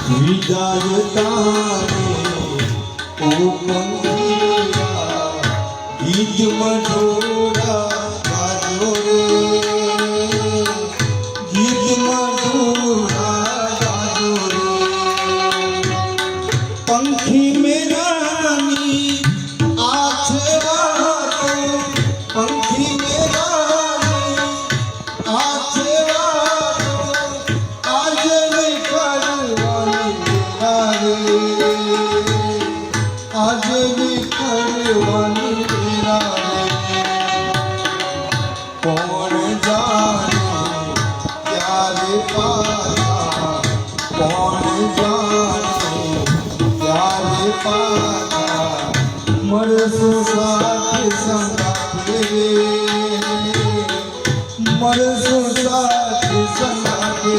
વિદાયતાને ઓ મંગિયા ગીત મધુરા ગાજો રે ગીત મધુરા ગાજો રે પંખી મેરાની આ છે વાતો પંખી મેરાની આ છે વાતો આજે નહીં કરવાની આજે નહીં કરવાની કોણ જાણે ક્યારે પાછા કોણ જાણે ક્યારે પાછા મળશું સાથે સંગાતે મળશું સાથે સંગાતે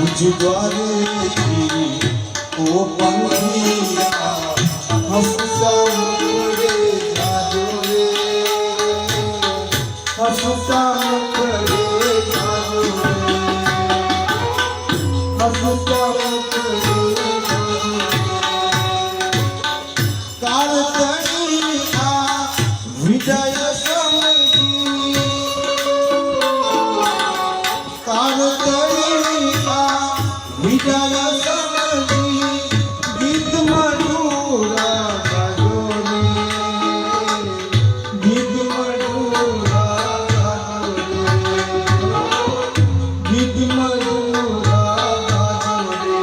ઉજવારેથી ઓ પંખિયા હસતા મોરે જાજો રે હસતા મોરે જાજો રે હસતા મોરે કાળતણી આ વિદાય સમજી કાળતણી આ વિદાય સમજી ગીત મધુરા ગાજો રે ગીત મધુરા ગાજો રે ગીત મધુરા ગાજો રે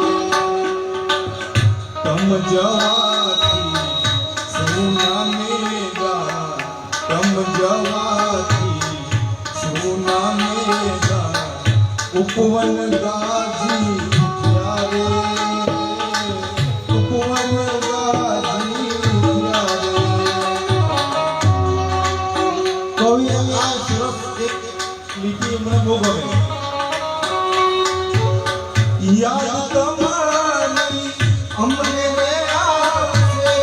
તમ જવાથી સોના મેગા તમ જવાથી સોના મેગા ઉપવન ગાજી યારે ઉપવન ગાજી યારે કવિ આ સરસ એક લીટી મને બહુ ગમે યાદ તમારી અમને આવશે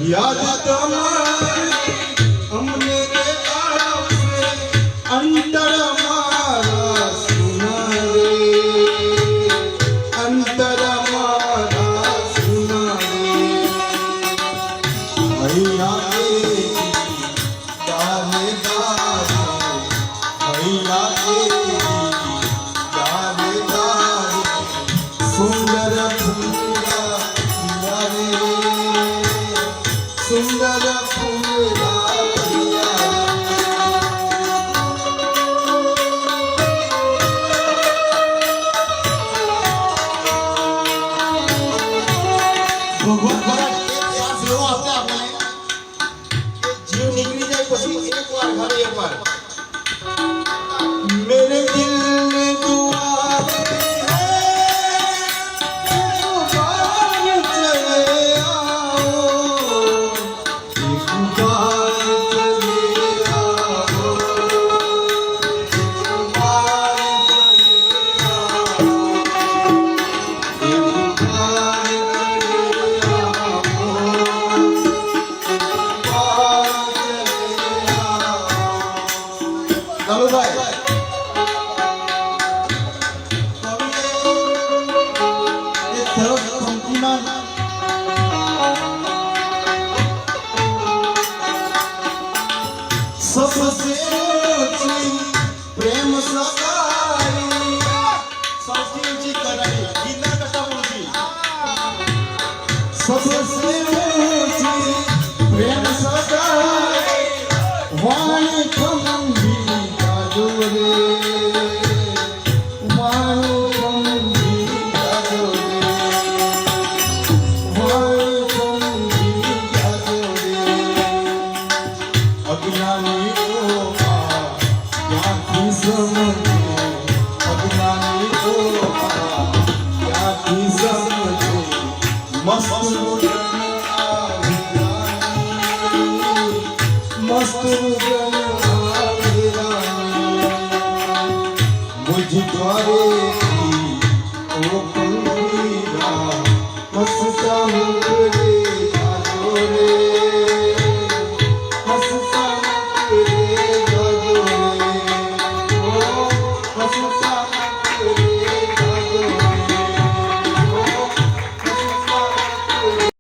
યાદ તમારી અમને આવશે અંતર મારા સુના રે અંતર મારા સુના રે હૈયા ગાને ગાને હૈયા ગાને ગાને સુંદર ફૂલા રે સુંદર ફૂલા ભગવાન દ્વારા એક શ્વાસ એવો આપે આપણને જીવ નીકળી જાય પછી એકવાર ખાલી એકવાર મેરે દિલ ને દુઆ ચાલો ભાઈ એક સરસ પંક્તિમાં सबसे ऊंची प्रेम सगाई सबसे ऊंची कराई गीता कथा बोलती सबसे ऊंची प्रेम सगाई वाणी खंभी गाजो रे वाणी खंभी गाजो रे वाणी खंभी गाजो रे अज्ञानी को याद समझे अज्ञानी को याद समझे मस्त मस्त मुझ द्वारे